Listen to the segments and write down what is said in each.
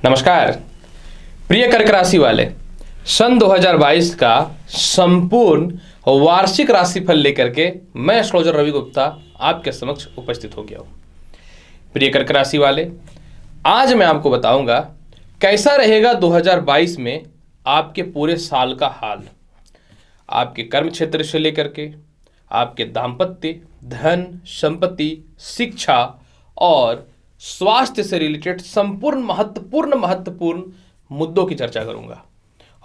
नमस्कार प्रिय कर्क राशि वाले, सन 2022 का संपूर्ण वार्षिक राशिफल लेकर के मैं एस्ट्रोलॉजर रवि गुप्ता आपके समक्ष उपस्थित हो गया हूं। प्रिय कर्क राशि वाले, आज मैं आपको बताऊंगा कैसा रहेगा 2022 में आपके पूरे साल का हाल। आपके कर्म क्षेत्र से लेकर के आपके दाम्पत्य, धन, संपत्ति, शिक्षा और स्वास्थ्य से रिलेटेड संपूर्ण महत्वपूर्ण मुद्दों की चर्चा करूंगा।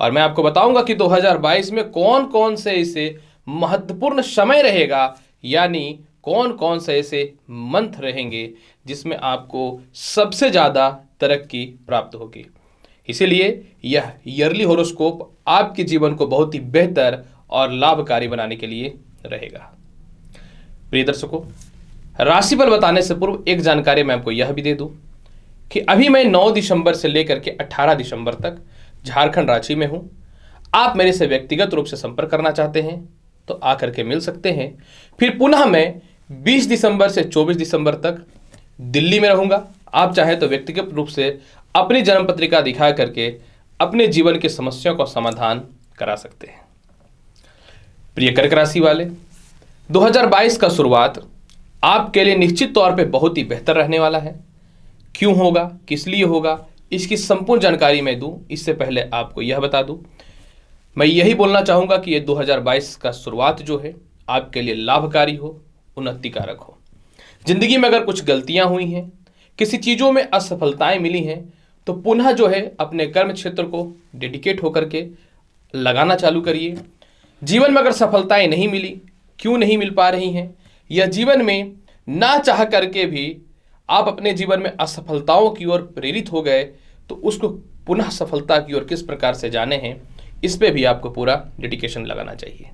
और मैं आपको बताऊंगा कि 2022 में कौन कौन से ऐसे महत्वपूर्ण समय रहेगा, यानी कौन कौन से ऐसे मंथ रहेंगे जिसमें आपको सबसे ज़्यादा तरक्की प्राप्त होगी। इसीलिए यह ईयरली हॉरोस्कोप आपके जीवन को बहुत ही बेहतर और लाभकारी बनाने के लिए रहेगा। प्रिय दर्शकों, राशिफल बताने से पूर्व एक जानकारी मैं आपको यह भी दे दूं कि अभी मैं 9 दिसंबर से लेकर के 18 दिसंबर तक झारखंड रांची में हूं। आप मेरे से व्यक्तिगत रूप से संपर्क करना चाहते हैं तो आकर के मिल सकते हैं। फिर पुनः मैं 20 दिसंबर से 24 दिसंबर तक दिल्ली में रहूंगा। आप चाहें तो व्यक्तिगत रूप से अपनी जन्म पत्रिका दिखा करके अपने जीवन की समस्याओं का समाधान करा सकते हैं। प्रिय कर्क राशि वाले, 2022 का शुरुआत आपके लिए निश्चित तौर पे बहुत ही बेहतर रहने वाला है। क्यों होगा, किस लिए होगा, इसकी संपूर्ण जानकारी मैं दूं इससे पहले आपको यह बता दूं, मैं यही बोलना चाहूँगा कि ये 2022 का शुरुआत जो है आपके लिए लाभकारी हो, उन्नतिकारक हो। जिंदगी में अगर कुछ गलतियां हुई हैं, किसी चीज़ों में असफलताएं मिली हैं, तो पुनः जो है अपने कर्म क्षेत्र को डेडिकेट होकर के लगाना चालू करिए। जीवन में अगर सफलताएं नहीं मिली, क्यों नहीं मिल पा रही हैं, यह जीवन में ना चाह करके भी आप अपने जीवन में असफलताओं की ओर प्रेरित हो गए, तो उसको पुनः सफलता की ओर किस प्रकार से जाने हैं, इस पे भी आपको पूरा डेडिकेशन लगाना चाहिए।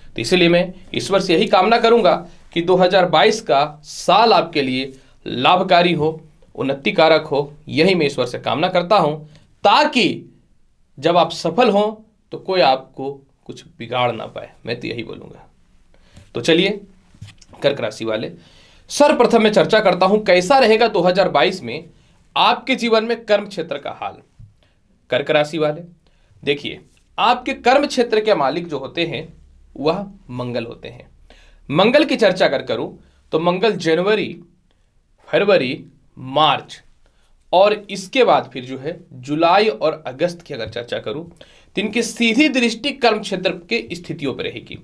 तो इसलिए मैं ईश्वर से यही कामना करूंगा कि 2022 का साल आपके लिए लाभकारी हो, उन्नतिकारक हो। यही मैं ईश्वर से कामना करता हूं, ताकि जब आप सफल हों तो कोई आपको कुछ बिगाड़ ना पाए। मैं तो यही बोलूंगा। तो चलिए कर्क राशि वाले, सर्वप्रथम मैं चर्चा करता हूं कैसा रहेगा 2022 में आपके जीवन में कर्म क्षेत्र का हाल। कर्क राशि वाले, देखिए, आपके कर्म क्षेत्र के मालिक जो होते हैं वह मंगल होते हैं। मंगल की चर्चा अगर करूं तो मंगल जनवरी, फरवरी, मार्च और इसके बाद फिर जो है जुलाई और अगस्त की अगर चर्चा करूं तो इनकी सीधी दृष्टि कर्म क्षेत्र के स्थितियों पर रहेगी।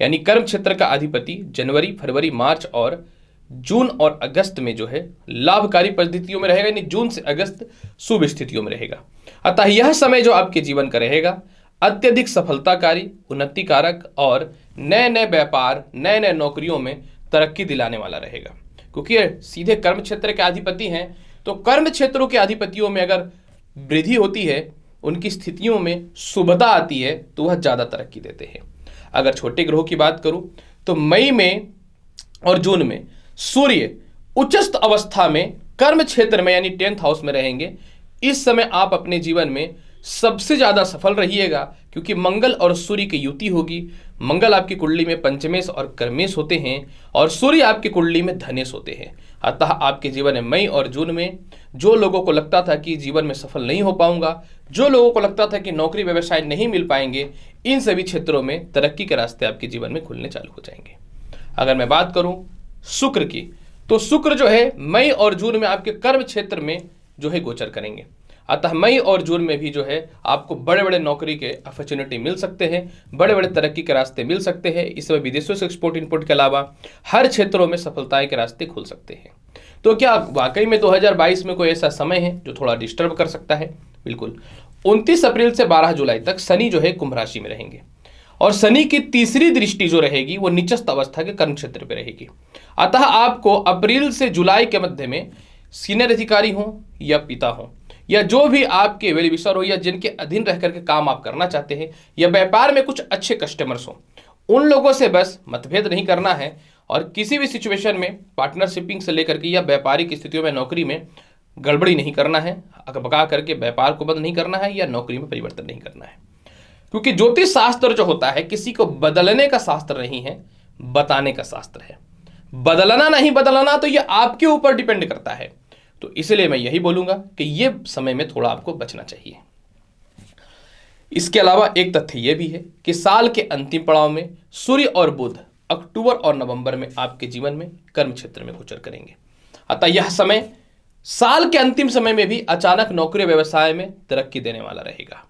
यानी कर्म क्षेत्र का अधिपति जनवरी, फरवरी, मार्च और जून और अगस्त में जो है लाभकारी परिस्थितियों में रहेगा, यानी जून से अगस्त शुभ स्थितियों में रहेगा। अतः यह समय जो आपके जीवन का रहेगा अत्यधिक सफलताकारी, उन्नतिकारक और नए नए व्यापार, नए नए नौकरियों में तरक्की दिलाने वाला रहेगा। क्योंकि ये सीधे कर्म क्षेत्र के अधिपति हैं, तो कर्म क्षेत्रों के अधिपतियों में अगर वृद्धि होती है, उनकी स्थितियों में शुभता आती है, तो वह ज़्यादा तरक्की देते हैं। अगर छोटे ग्रहों की बात करूं तो मई में और जून में सूर्य उच्चस्थ अवस्था में कर्म क्षेत्र में यानी 10th हाउस में रहेंगे। इस समय आप अपने जीवन में सबसे ज़्यादा सफल रहिएगा, क्योंकि मंगल और सूर्य की युति होगी। मंगल आपकी कुंडली में पंचमेश और कर्मेश होते हैं और सूर्य आपकी कुंडली में धनेश होते हैं। अतः आपके जीवन में मई और जून में जो लोगों को लगता था कि जीवन में सफल नहीं हो पाऊंगा, जो लोगों को लगता था कि नौकरी व्यवसाय नहीं मिल पाएंगे, इन सभी क्षेत्रों में तरक्की के रास्ते आपके जीवन में खुलने चालू हो जाएंगे। अगर मैं बात करूं शुक्र की, तो शुक्र जो है मई और जून में आपके कर्म क्षेत्र में जो है गोचर करेंगे। अतः मई और जून में भी जो है आपको बड़े बड़े नौकरी के अपॉर्चुनिटी मिल सकते हैं, बड़े बड़े तरक्की के रास्ते मिल सकते हैं। इस समय विदेशों से एक्सपोर्ट इंपोर्ट के अलावा हर क्षेत्रों में सफलताएं के रास्ते खुल सकते हैं। तो क्या वाकई में 2022 में कोई ऐसा समय है जो थोड़ा डिस्टर्ब कर सकता है? बिल्कुल। 29 अप्रैल से 12 जुलाई तक शनि जो है कुंभ राशि में रहेंगे और शनि की तीसरी दृष्टि जो रहेगी वो नीचस्थ अवस्था के कर्म क्षेत्र पर रहेगी। अतः आपको अप्रैल से जुलाई के मध्य में सीनियर अधिकारी हो या पिता हो या जो भी आपके वेल विशर हो या जिनके अधीन रह करके काम आप करना चाहते हैं या व्यापार में कुछ अच्छे कस्टमर्स हो, उन लोगों से बस मतभेद नहीं करना है और किसी भी सिचुएशन में पार्टनरशिपिंग से लेकर के या व्यापारिक स्थितियों में नौकरी में गड़बड़ी नहीं करना है, अकबका करके व्यापार को बंद नहीं करना है या नौकरी में परिवर्तन नहीं करना है। क्योंकि ज्योतिष शास्त्र जो होता है किसी को बदलने का शास्त्र नहीं है, बताने का शास्त्र है। बदलना नहीं बदलना तो ये आपके ऊपर डिपेंड करता है। तो इसलिए मैं यही बोलूंगा कि ये समय में थोड़ा आपको बचना चाहिए। इसके अलावा एक तथ्य यह भी है कि साल के अंतिम पड़ाव में सूर्य और बुध अक्टूबर और नवंबर में आपके जीवन में कर्म क्षेत्र में गोचर करेंगे। अतः यह समय साल के अंतिम समय में भी अचानक नौकरी व्यवसाय में तरक्की देने वाला रहेगा।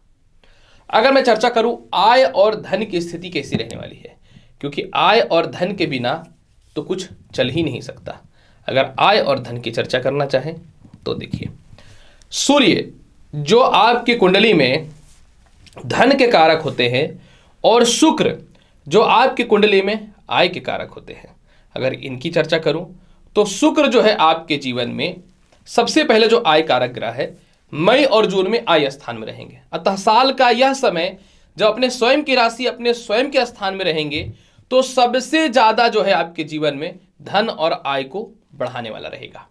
अगर मैं चर्चा करूं आय और धन की स्थिति कैसी रहने वाली है, क्योंकि आय और धन के बिना तो कुछ चल ही नहीं सकता। अगर आय और धन की चर्चा करना चाहें तो देखिए, सूर्य जो आपकी कुंडली में धन के कारक होते हैं और शुक्र जो आपकी कुंडली में आय के कारक होते हैं, अगर इनकी चर्चा करूं तो शुक्र जो है आपके जीवन में सबसे पहले जो आय कारक ग्रह है, मई और जून में आय स्थान में रहेंगे। अतः साल का यह समय जब अपने स्वयं की राशि अपने स्वयं के स्थान में रहेंगे तो सबसे ज्यादा जो है आपके जीवन में धन और आय को बढ़ाने वाला रहेगा।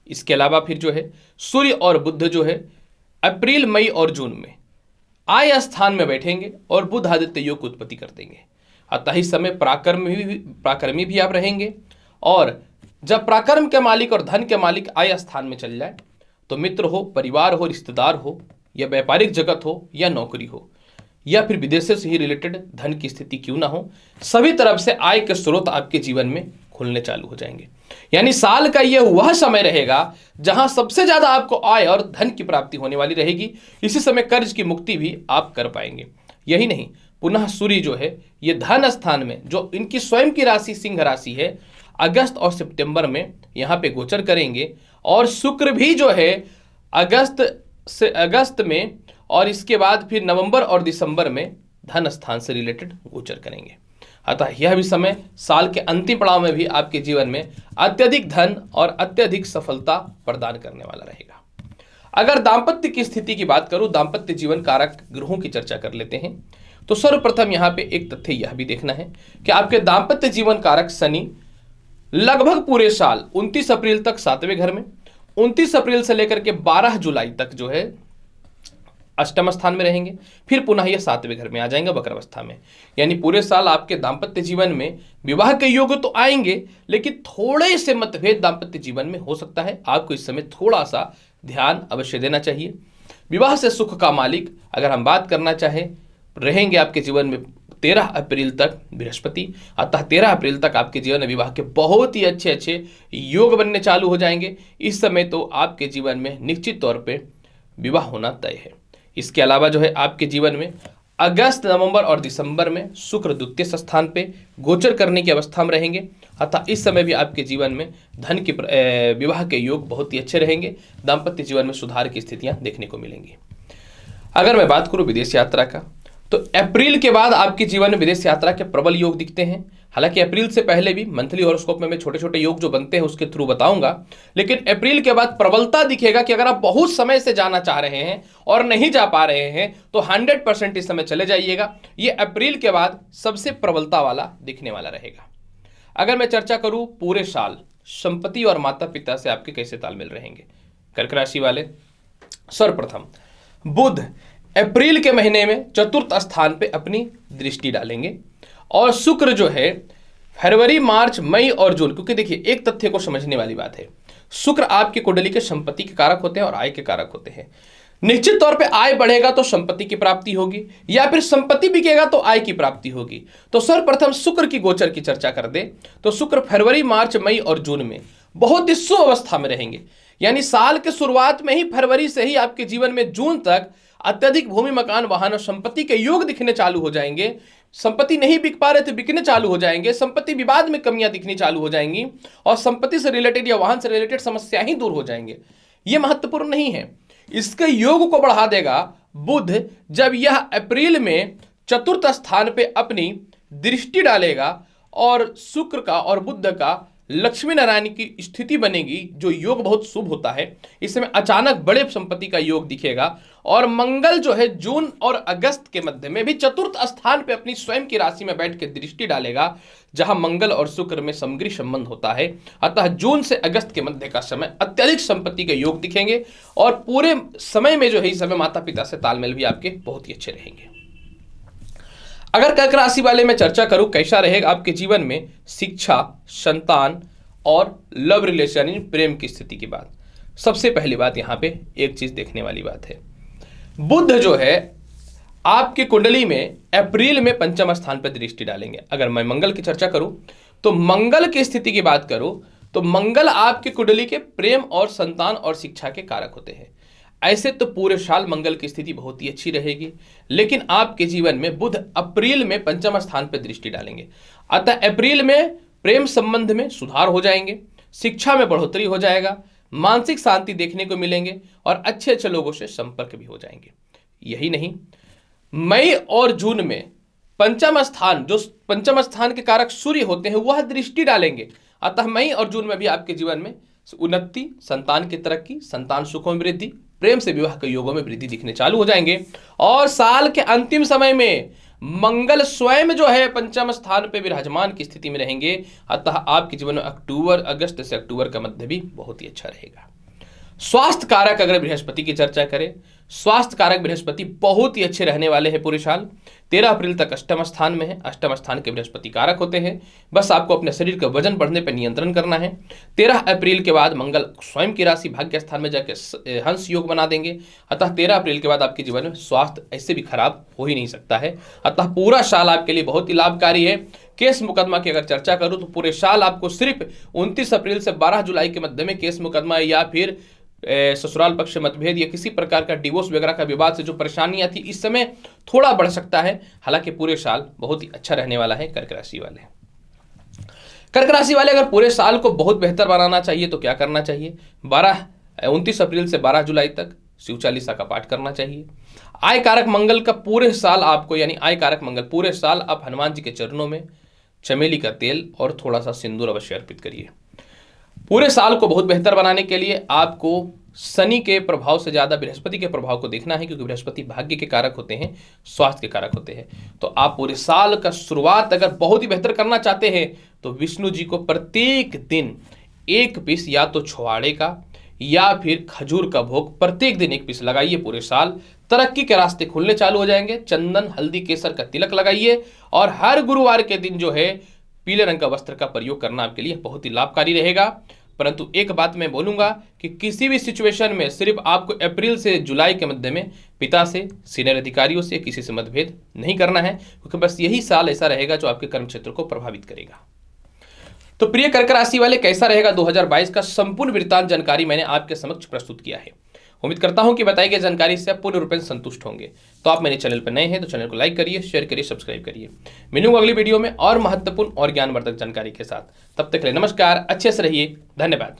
इसके अलावा फिर जो है सूर्य और बुध जो है अप्रैल, मई और जून में आय स्थान में बैठेंगे और बुध आदित्य योग की उत्पत्ति कर देंगे। अतः इस समय पराक्रमी भी आप रहेंगे, और जब पराक्रम के मालिक और धन के मालिक आय स्थान में चल जाए तो मित्र हो, परिवार हो, रिश्तेदार हो, या व्यापारिक जगत हो, या नौकरी हो, या फिर विदेशों से ही रिलेटेड धन की स्थिति क्यों ना हो, सभी तरफ से आय के स्रोत आपके जीवन में खुलने चालू हो जाएंगे। यानी साल का यह वह समय रहेगा जहां सबसे ज्यादा आपको आय और धन की प्राप्ति होने वाली रहेगी। इसी समय कर्ज की मुक्ति भी आप कर पाएंगे। यही नहीं, पुनः सूर्य जो है ये धन स्थान में, जो इनकी स्वयं की राशि सिंह राशि है, अगस्त और सितंबर में यहां पे गोचर करेंगे, और शुक्र भी जो है अगस्त में, और इसके बाद फिर नवंबर और दिसंबर में धन स्थान से रिलेटेड गोचर करेंगे। अतः यह भी समय साल के अंतिम पड़ाव में भी आपके जीवन में अत्यधिक धन और अत्यधिक सफलता प्रदान करने वाला रहेगा। अगर दांपत्य की स्थिति की बात करूं, दांपत्य जीवन कारक ग्रहों की चर्चा कर लेते हैं, तो सर्वप्रथम यहां पे एक तथ्य यह भी देखना है कि आपके दांपत्य जीवन कारक शनि लगभग पूरे साल 29 अप्रैल तक 7वें घर में, 29 अप्रैल से लेकर के 12 जुलाई तक जो है अष्टम स्थान में रहेंगे, फिर पुनः यह 7वें घर में आ जाएंगे वक्र अवस्था में। यानी पूरे साल आपके दांपत्य जीवन में विवाह के योग तो आएंगे, लेकिन थोड़े से मतभेद दांपत्य जीवन में हो सकता है। आपको इस समय थोड़ा सा ध्यान अवश्य देना चाहिए। विवाह से सुख का मालिक अगर हम बात करना चाहें, रहेंगे आपके जीवन में 13 अप्रैल तक बृहस्पति। अतः 13 अप्रैल तक आपके जीवन में विवाह के बहुत ही अच्छे अच्छे योग बनने चालू हो जाएंगे। इस समय तो आपके जीवन में निश्चित तौर पे विवाह होना तय है। इसके अलावा जो है आपके जीवन में अगस्त, नवंबर और दिसंबर में शुक्र द्वितीय स्थान पे गोचर करने की अवस्था में रहेंगे। अतः इस समय भी आपके जीवन में धन के विवाह के योग बहुत ही अच्छे रहेंगे। दाम्पत्य जीवन में सुधार की स्थितियां देखने को मिलेंगी। अगर मैं बात करूं विदेश यात्रा का, तो अप्रैल के बाद आपके जीवन में विदेश यात्रा के प्रबल योग दिखते हैं। हालांकि अप्रैल से पहले भी मंथली हॉरोस्कोप में मैं छोटे छोटे योग जो बनते हैं उसके थ्रू बताऊंगा, लेकिन अप्रैल के बाद प्रबलता दिखेगा कि अगर आप बहुत समय से जाना चाह रहे हैं और नहीं जा पा रहे हैं तो 100% इस समय चले जाइएगा। ये अप्रैल के बाद सबसे प्रबलता वाला दिखने वाला रहेगा। अगर मैं चर्चा करूं पूरे साल संपत्ति और माता पिता से आपके कैसे तालमेल रहेंगे, कर्क राशि वाले, सर्वप्रथम बुध अप्रैल के महीने में चतुर्थ स्थान पे अपनी दृष्टि डालेंगे, और शुक्र जो है फरवरी, मार्च, मई और जून, क्योंकि देखिए एक तथ्य को समझने वाली बात है, शुक्र आपकी कुंडली के संपत्ति के कारक होते हैं और आय के कारक होते हैं। निश्चित तौर पे आय बढ़ेगा तो संपत्ति की प्राप्ति होगी, या फिर संपत्ति बिकेगा तो आय की प्राप्ति होगी। तो सर्वप्रथम शुक्र की गोचर की चर्चा कर दे तो शुक्र फरवरी, मार्च, मई और जून में बहुत ही शुभ अवस्था में रहेंगे। यानी साल के शुरुआत में ही फरवरी से ही आपके जीवन में जून तक अत्यधिक भूमि, मकान, वाहन और संपत्ति के योग दिखने चालू हो जाएंगे। संपत्ति नहीं बिक पा रहे थे, बिकने चालू हो जाएंगे। संपत्ति विवाद में कमियां दिखनी चालू हो जाएंगी, और संपत्ति से रिलेटेड या वाहन से रिलेटेड समस्या ही दूर हो जाएंगे। यह महत्वपूर्ण नहीं है, इसके योग को बढ़ा देगा बुध जब यह अप्रैल में चतुर्थ स्थान पे अपनी दृष्टि डालेगा, और शुक्र का और बुध का लक्ष्मी नारायण की स्थिति बनेगी, जो योग बहुत शुभ होता है। इस समय अचानक बड़े संपत्ति का योग दिखेगा, और मंगल जो है जून और अगस्त के मध्य में भी चतुर्थ स्थान पे अपनी स्वयं की राशि में बैठ के दृष्टि डालेगा, जहां मंगल और शुक्र में समग्री संबंध होता है। अतः जून से अगस्त के मध्य का समय अत्यधिक संपत्ति के योग दिखेंगे, और पूरे समय में जो है इस समय माता पिता से तालमेल भी आपके बहुत ही अच्छे रहेंगे। अगर कर्क राशि वाले में चर्चा करूं कैसा रहेगा आपके जीवन में शिक्षा, संतान और लव रिलेशन, प्रेम की स्थिति की बात, सबसे पहली बात यहाँ पे एक चीज देखने वाली बात है, बुध जो है आपकी कुंडली में अप्रैल में पंचम स्थान पर दृष्टि डालेंगे। अगर मैं मंगल की चर्चा करूं तो मंगल की स्थिति की बात करूं तो मंगल आपकी कुंडली के प्रेम और संतान और शिक्षा के कारक होते हैं। ऐसे तो पूरे साल मंगल की स्थिति बहुत ही अच्छी रहेगी, लेकिन आपके जीवन में बुध अप्रैल में पंचम स्थान पर दृष्टि डालेंगे। अतः अप्रैल में प्रेम संबंध में सुधार हो जाएंगे, शिक्षा में बढ़ोतरी हो जाएगा, मानसिक शांति देखने को मिलेंगे और अच्छे अच्छे लोगों से संपर्क भी हो जाएंगे। यही नहीं, मई और जून में पंचम स्थान, जो पंचम स्थान के कारक सूर्य होते हैं, वह दृष्टि डालेंगे। अतः मई और जून में भी आपके जीवन में उन्नति, संतान की तरक्की, संतान सुखों में वृद्धि, प्रेम से विवाह के योगों में वृद्धि दिखने चालू हो जाएंगे। और साल के अंतिम समय में मंगल स्वयं जो है पंचम स्थान पे विराजमान की स्थिति में रहेंगे। अतः आपके जीवन में अगस्त से अक्टूबर का मध्य भी बहुत ही अच्छा रहेगा। स्वास्थ्य कारक अगर बृहस्पति की चर्चा करें, स्वास्थ्य कारक बृहस्पति बहुत ही अच्छे रहने वाले हैं पूरे साल। 13 अप्रैल तक अष्टम स्थान में है। अष्टम स्थान के बृहस्पति कारक होते हैं, बस आपको अपने शरीर का वजन बढ़ने पर नियंत्रण करना है। 13 अप्रैल के बाद मंगल स्वयं की राशि भाग्य स्थान में जाकर हंस योग बना देंगे। अतः 13 अप्रैल के बाद आपके जीवन में स्वास्थ्य ऐसे भी खराब हो ही नहीं सकता है। अतः पूरा साल आपके लिए बहुत ही लाभकारी है। केस मुकदमा की अगर चर्चा करूं तो पूरे साल आपको सिर्फ 29 अप्रैल से 12 जुलाई के मध्य में केस मुकदमा या फिर ससुराल पक्ष मतभेद या किसी प्रकार का डिवोर्स वगैरह का विवाद से जो परेशानियां थी, इस समय थोड़ा बढ़ सकता है। हालांकि पूरे साल बहुत ही अच्छा रहने वाला है कर्क राशि वाले। कर्क राशि वाले अगर पूरे साल को बहुत बेहतर बनाना चाहिए तो क्या करना चाहिए? 29 अप्रैल से 12 जुलाई तक शिव चालीसा का पाठ करना चाहिए। आय कारक मंगल का पूरे साल आपको, यानी आय कारक मंगल पूरे साल आप हनुमान जी के चरणों में चमेली का तेल और थोड़ा सा सिंदूर अवश्य अर्पित करिए। पूरे साल को बहुत बेहतर बनाने के लिए आपको शनि के प्रभाव से ज्यादा बृहस्पति के प्रभाव को देखना है, क्योंकि बृहस्पति भाग्य के कारक होते हैं, स्वास्थ्य के कारक होते हैं। तो आप पूरे साल का शुरुआत अगर बहुत ही बेहतर करना चाहते हैं तो विष्णु जी को प्रत्येक दिन एक पीस या तो छुआड़े का या फिर खजूर का भोग प्रत्येक दिन एक पीस लगाइए। पूरे साल तरक्की के रास्ते खुलने चालू हो जाएंगे। चंदन, हल्दी, केसर का तिलक लगाइए और हर गुरुवार के दिन जो है पीले रंग का वस्त्र का प्रयोग करना आपके लिए बहुत ही लाभकारी रहेगा। परंतु एक बात मैं बोलूंगा कि किसी भी सिचुएशन में सिर्फ आपको अप्रैल से जुलाई के मध्य में पिता से, सीनियर अधिकारियों से, किसी से मतभेद नहीं करना है, क्योंकि बस यही साल ऐसा रहेगा जो आपके कर्म क्षेत्र को प्रभावित करेगा। तो प्रिय कर्क राशि वाले, कैसा रहेगा 2022 का संपूर्ण वृत्तांत जानकारी मैंने आपके समक्ष प्रस्तुत किया है। उम्मीद करता हूं कि बताई गई जानकारी से आप पूर्ण रूप से संतुष्ट होंगे। तो आप मेरे चैनल पर नए हैं तो चैनल को लाइक करिए, शेयर करिए, सब्सक्राइब करिए। मिलूंगा अगली वीडियो में और महत्वपूर्ण और ज्ञानवर्धक जानकारी के साथ। तब तक के लिए नमस्कार, अच्छे से रहिए, धन्यवाद।